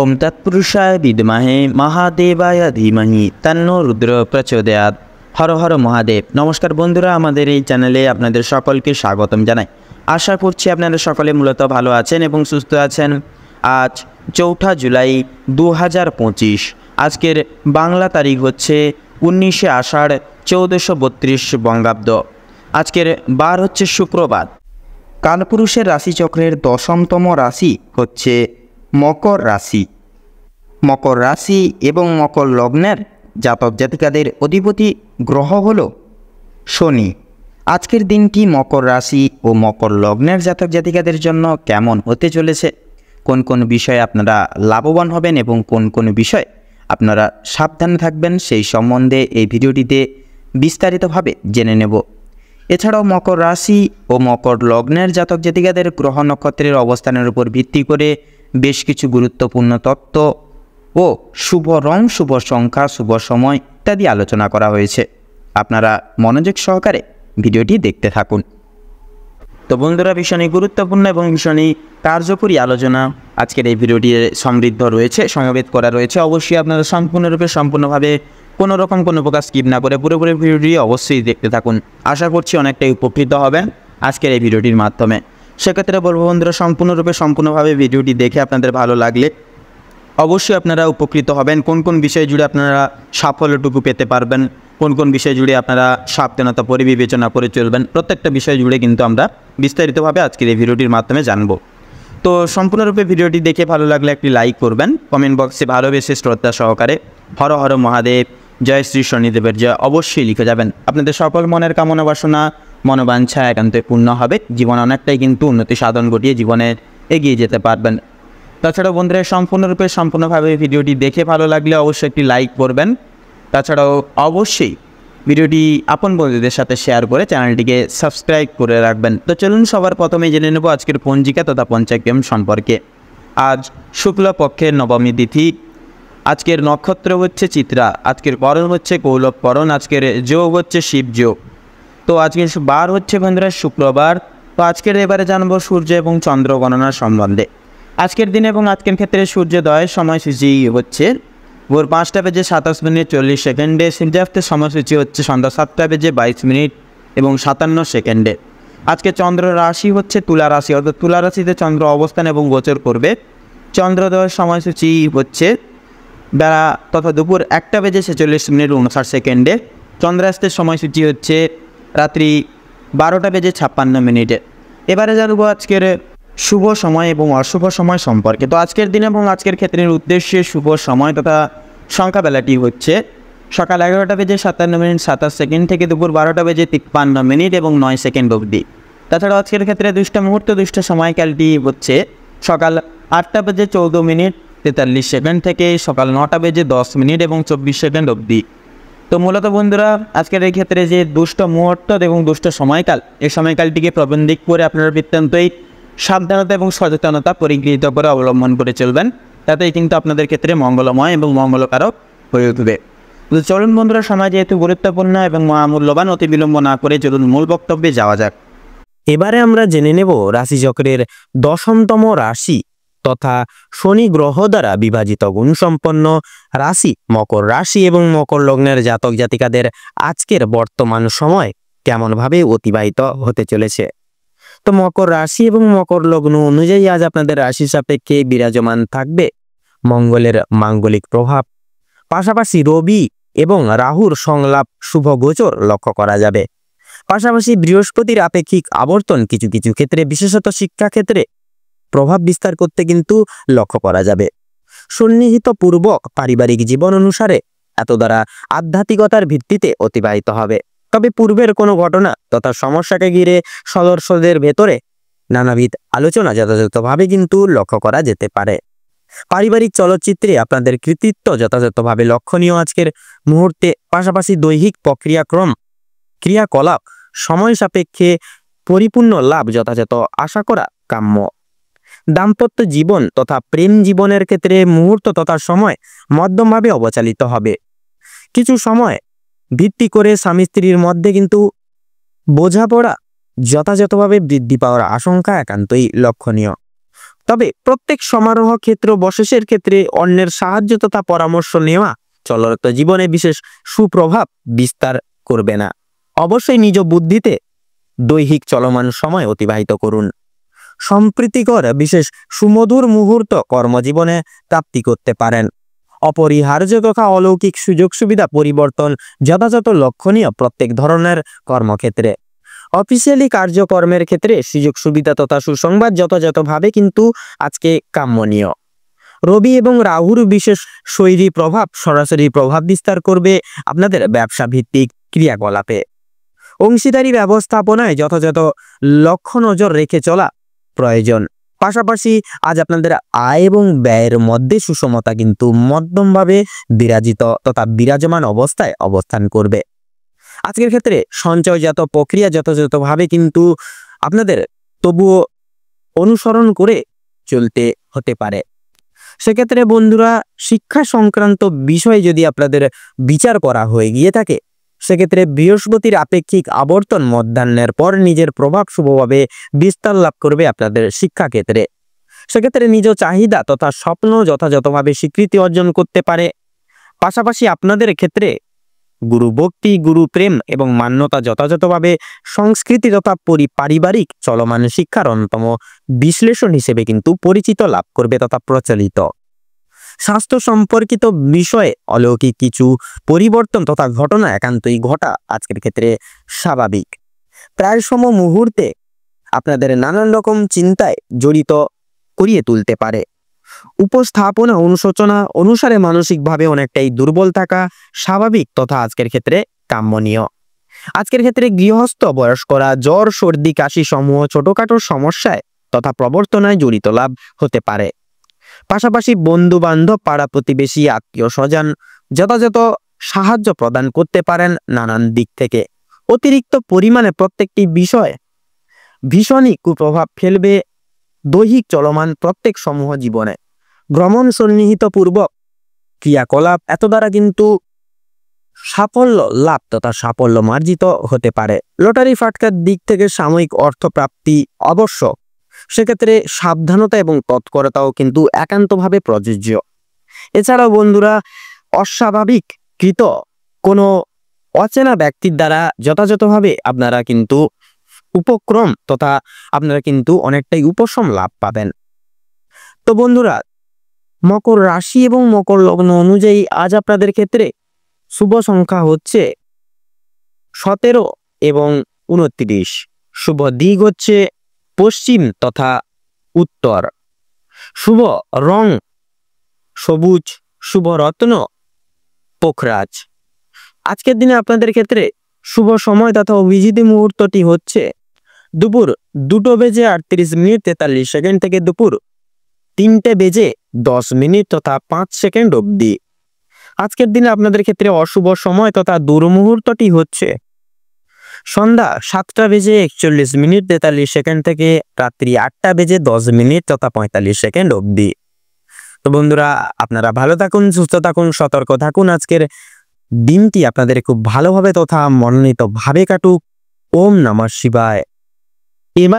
ওম তৎপুরুষায় বিদ্মহে মহাদেবায় ধীমহি তন্নো রুদ্র প্রচোদয়াৎ। হর হর মহাদেব। নমস্কার বন্ধুরা, আমাদের এই চ্যানেলে আপনাদের সকলকে স্বাগতম জানাই। আশা করছি আপনারা সকলে মূলত ভালো আছেন এবং সুস্থ আছেন। আজ 4 জুলাই 2025। আজকের বাংলা তারিখ হচ্ছে 19 আষাঢ় 1432 বঙ্গাব্দ। আজকের বার হচ্ছে শুক্রবার। কালপুরুষের রাশিচক্রের 10তম রাশি হচ্ছে মকর রাশি। মকর রাশি এবং মকর লগ্নের জাতক জাতিকাদের অধিপতি গ্রহ হল শনি। আজকের দিনটি মকর রাশি ও মকর লগ্নের জাতক জাতিকাদের জন্য কেমন হতে চলেছে, কোন কোন বিষয়ে আপনারা লাভবান হবেন এবং কোন কোন বিষয়ে আপনারা সাবধানে থাকবেন, সেই সম্বন্ধে এই ভিডিওটিতে বিস্তারিতভাবে জেনে নেব। এছাড়াও মকর রাশি ও মকর লগ্নের জাতক জাতিকাদের গ্রহ নক্ষত্রের অবস্থানের উপর ভিত্তি করে বেশ কিছু গুরুত্বপূর্ণ তত্ত্ব ও শুভ রং, শুভ সংখ্যা, শুভ সময় ইত্যাদি আলোচনা করা হয়েছে। আপনারা মনোযোগ সহকারে ভিডিওটি দেখতে থাকুন। তো বন্ধুরা, ভীষণই গুরুত্বপূর্ণ এবং ভীষণই কার্যকরী আলোচনা আজকের এই ভিডিওটি সমৃদ্ধ রয়েছে, সমবেত করা রয়েছে। অবশ্যই আপনারা সম্পূর্ণভাবে কোনো রকম কোনো প্রকার স্কিপ না করে পুরোপুরি ভিডিওটি অবশ্যই দেখতে থাকুন। আশা করছি অনেকটাই উপকৃত হবেন আজকের এই ভিডিওটির মাধ্যমে। সেক্ষেত্রে বলবো বন্ধুরা, সম্পূর্ণভাবে ভিডিওটি দেখে আপনাদের ভালো লাগলে অবশ্যই আপনারা উপকৃত হবেন। কোন কোন বিষয় জুড়ে আপনারা সাফল্যটুকু পেতে পারবেন, কোন কোন বিষয় জুড়ে আপনারা সাবধানতা পরিবিবেচনা করে চলবেন, প্রত্যেকটা বিষয় জুড়ে কিন্তু আমরা বিস্তারিতভাবে আজকের এই ভিডিওটির মাধ্যমে জানব। তো সম্পূর্ণরূপে ভিডিওটি দেখে ভালো লাগলে একটি লাইক করবেন, কমেন্ট বক্সে ভালোবেসে শ্রদ্ধা সহকারে হর হর মহাদেব, জয় শ্রী শনিদেবের জয় অবশ্যই লিখে যাবেন। আপনাদের সকল মনের কামনা বাসনা, মনোবাঞ্ছা একান্তই পূর্ণ হবে। জীবন অনেকটাই কিন্তু উন্নতি সাধন ঘটিয়ে জীবনে এগিয়ে যেতে পারবেন। তাছাড়াও বন্ধুরা, সম্পূর্ণভাবে ভিডিওটি দেখে ভালো লাগলে অবশ্যই একটি লাইক করবেন। তাছাড়াও অবশ্যই ভিডিওটি আপন বন্ধুদের সাথে শেয়ার করে চ্যানেলটিকে সাবস্ক্রাইব করে রাখবেন। তো চলুন সবার প্রথমে জেনে নেব আজকের পঞ্জিকা তথা পঞ্চাগ্রাম সম্পর্কে। আজ শুক্লপক্ষের নবমী তিথি। আজকের নক্ষত্র হচ্ছে চিত্রা। আজকের করণ হচ্ছে কৌলভ করণ। আজকের যোগ হচ্ছে শিব যোগ। তো আজকের বার হচ্ছে বন্ধুরা শুক্রবার। তো আজকের এবারে জানবো সূর্য এবং চন্দ্র গণনার সম্বন্ধে। আজকের দিন এবং আজকের ক্ষেত্রে সূর্যোদয়ের সময়সূচি হচ্ছে ভোর 5:27:40 সূর্যাস্তের সময়সূচি হচ্ছে সন্ধ্যা 7:22 এবং 57 সেকেন্ডে। আজকে চন্দ্র রাশি হচ্ছে তুলা রাশি, অর্থাৎ তুলা রাশিতে চন্দ্র অবস্থান এবং গোচর করবে। চন্দ্রোদয়ের সময়সূচি হচ্ছে বেলা তথা দুপুর 1:46:59। চন্দ্রাস্তের সময়সূচি হচ্ছে রাত্রি 12:56। এবারে জানবো আজকের শুভ সময় এবং অশুভ সময় সম্পর্কে। তো আজকের দিন এবং আজকের ক্ষেত্রের উদ্দেশ্যে শুভ সময় তথা সংখ্যাবেলাটি হচ্ছে সকাল 11:57:27 থেকে দুপুর 12:53 এবং 9 সেকেন্ড অবধি। তাছাড়া আজকের ক্ষেত্রে দুষ্ট মুহূর্ত, দুষ্ট সময়কালটি হচ্ছে সকাল 8:14:43 থেকে সকাল 9:10 এবং 24 সেকেন্ড অবধি। তো মূলত বন্ধুরা, আজকের এই ক্ষেত্রে যে দুষ্ট মুহূর্ত এবং দুষ্ট সময়কাল, এই সময়কালটিকে প্রবন্ধিক করে আপনারা বৃত্তান্তই সাবধানতা এবং সচেতনতা পরিগৃহীত করে অবলম্বন করে চলবেন। তাতেই কিন্তু আপনাদের ক্ষেত্রে মঙ্গলময় এবং মঙ্গলকারক হয়ে উঠবে। চলুন বন্ধুরা, সময় যেহেতু গুরুত্বপূর্ণ এবং মহামূল্যবান, অতি বিলম্ব না করে চলুন মূল বক্তব্যে যাওয়া যাক। এবারে আমরা জেনে নেব রাশিচক্রের 10তম রাশি তথা শনি গ্রহ দ্বারা বিভাজিত গুণসম্পন্ন রাশি মকর রাশি এবং মকর লগ্নের জাতক জাতিকাদের আজকের বর্তমান সময় কেমনভাবে অতিবাহিত হতে চলেছে। তো মকর রাশি এবং মকর লগ্ন অনুযায়ী আজ আপনাদের রাশি সাপেক্ষে বিরাজমান থাকবে মঙ্গলের মাঙ্গলিক প্রভাব। পাশাপাশি রবি এবং রাহুর সংলাপ শুভ গোচর লক্ষ্য করা যাবে। পাশাপাশি বৃহস্পতির আপেক্ষিক আবর্তন কিছু কিছু ক্ষেত্রে, বিশেষত শিক্ষাক্ষেত্রে প্রভাব বিস্তার করতে কিন্তু লক্ষ্য করা যাবে। সন্নিহিত পূর্বক পারিবারিক জীবন অনুসারে এত দ্বারা আধ্যাত্মিকতার ভিত্তিতে অতিবাহিত হবে। তবে পূর্বের কোনো ঘটনা তথা সমস্যাকে ঘিরে সদস্যদের ভেতরে নানাবিধ আলোচনা যথাযথভাবে কিন্তু লক্ষ্য করা যেতে পারে। পারিবারিক চলচ্চিত্রে আপনাদের কৃতিত্ব যথাযথভাবে লক্ষণীয় আজকের মুহূর্তে। পাশাপাশি দৈহিক ক্রিয়াকলাপ সময় সাপেক্ষে পরিপূর্ণ লাভ যথাযথ আশা করা কাম্য। দাম্পত্য জীবন তথা প্রেম জীবনের ক্ষেত্রে মুহূর্ত তথা সময় মধ্যমভাবে অবচালিত হবে। কিছু সময় ভিত্তি করে স্বামী স্ত্রীর মধ্যে কিন্তু বোঝাপড়া যথাযথভাবে বৃদ্ধি পাওয়ার আশঙ্কা একান্তই লক্ষণীয়। তবে প্রত্যেক সমারোহ ক্ষেত্র বশেষের ক্ষেত্রে অন্যের সাহায্য তথা পরামর্শ নেওয়া চলরত জীবনে বিশেষ সুপ্রভাব বিস্তার করবে না। অবশ্যই নিজ বুদ্ধিতে দৈহিক চলমান সময় অতিবাহিত করুন। সম্প্রীতিকর বিশেষ সুমধুর মুহূর্ত কর্মজীবনে প্রাপ্তি করতে পারেন। অপরিহার্য তথা অলৌকিক সুযোগ সুবিধা পরিবর্তন যথাযথ লক্ষণীয় প্রত্যেক ধরনের কর্মক্ষেত্রে। অফিসিয়ালি কার্যকর্মের ক্ষেত্রে সুযোগ সুবিধা তথা সুসংবাদ যথাযথভাবে কিন্তু আজকে কাম্যনীয়। রবি এবং রাহুর বিশেষ শৈলী প্রভাব সরাসরি প্রভাব বিস্তার করবে আপনাদের ব্যবসা ভিত্তিক ক্রিয়াকলাপে। অংশীদারি ব্যবস্থাপনায় যথাযথ লক্ষ্য নজর রেখে চলা প্রয়োজন। পাশাপাশি আজ আপনাদের আয় এবং ব্যয়ের মধ্যে সুষমতা কিন্তু মধ্যমভাবে বিরাজিত তথা বিরাজমান অবস্থায় অবস্থান করবে। আজকের ক্ষেত্রে সঞ্চয়জাত প্রক্রিয়া যথাযথভাবে কিন্তু আপনাদের তবুও অনুসরণ করে চলতে হতে পারে। সেক্ষেত্রে বন্ধুরা, শিক্ষা সংক্রান্ত বিষয়ে যদি আপনাদের বিচার করা হয়ে গিয়ে থাকে, সেক্ষেত্রে বৃহস্পতির আপেক্ষিক আবর্তন মধ্যাহ্নের পর নিজের প্রভাব শুভভাবে বিস্তার লাভ করবে আপনাদের শিক্ষাক্ষেত্রে। সেক্ষেত্রে নিজ চাহিদা তথা স্বপ্ন যথাযথভাবে স্বীকৃতি অর্জন করতে পারে। পাশাপাশি আপনাদের ক্ষেত্রে গুরু ভক্তি, গুরু প্রেম এবং মান্যতা যথাযথভাবে সংস্কৃতি তথা পারিবারিক চলমান শিক্ষার অন্যতম বিশ্লেষণ হিসেবে কিন্তু পরিচিত লাভ করবে তথা প্রচলিত। স্বাস্থ্য সম্পর্কিত বিষয়ে অলৌকিক কিছু পরিবর্তন তথা ঘটনা একান্তই ঘটা আজকের ক্ষেত্রে স্বাভাবিক। প্রায় সম মুহূর্তে আপনাদের নানান রকম চিন্তায় জড়িত করিয়ে তুলতে পারে। উপস্থাপনা অনুশোচনা অনুসারে মানসিকভাবে অনেকটাই দুর্বল থাকা স্বাভাবিক তথা আজকের ক্ষেত্রে কাম্যনীয়। আজকের ক্ষেত্রে গৃহস্থ বয়স্করা জ্বর, সর্দি, কাশি সমূহ ছোটখাটো সমস্যায় তথা প্রবর্তনায় জড়িত লাভ হতে পারে। পাশাপাশি বন্ধু বান্ধব, পাড়া প্রতিবেশী, আত্মীয় স্বজন যথাযথ সাহায্য প্রদান করতে পারেন নানান দিক থেকে। অতিরিক্ত পরিমাণে প্রত্যেকটি বিষয় ভীষণই কুপ্রভাব ফেলবে দৈহিক চলমান প্রত্যেক সমূহ জীবনে। ভ্রমণ সন্নিহিত পূর্বক ক্রিয়াকলাপ এত দ্বারা কিন্তু সাফল্য লাভ তথা সাফল্য মার্জিত হতে পারে। লটারি ফাটকার দিক থেকে সাময়িক অর্থপ্রাপ্তি আবশ্যক। সেক্ষেত্রে সাবধানতা এবং তৎপরতাও কিন্তু একান্তভাবে প্রযোজ্য। এছাড়াও বন্ধুরা, অস্বাভাবিক কৃত কোনো অচেনা ব্যক্তির দ্বারা যথাযথভাবে আপনারা কিন্তু উপক্রম তথা আপনারা কিন্তু অনেকটাই উপশম লাভ পাবেন। তো বন্ধুরা, মকর রাশি এবং মকর লগ্ন অনুযায়ী আজ আপনাদের ক্ষেত্রে শুভ সংখ্যা হচ্ছে 17 এবং 29। শুভ দিক হচ্ছে পশ্চিম তথা উত্তর। শুভ রং সবুজ। শুভ রত্ন পোখরাজ। আজকের দিনে আপনাদের ক্ষেত্রে শুভ সময় তথা অভিজিৎ মুহূর্তটি হচ্ছে দুপুর 2:38:43 থেকে দুপুর 3:10 তথা 5 সেকেন্ড অবধি। আজকের দিনে আপনাদের ক্ষেত্রে অশুভ সময় তথা দুর্মুহূর্তটি হচ্ছে সন্ধ্যা 7:41:43 থেকে রাত্রি 8:10 তথা 45 সেকেন্ড অবধি। তো বন্ধুরা, আপনারা ভালো থাকুন, সুস্থ থাকুন, সতর্ক থাকুন। আজকের দিনটি আপনাদের খুব ভালোভাবে তথা মনোনীত ভাবে কাটুক। ওম নমঃ শিবায়। এবার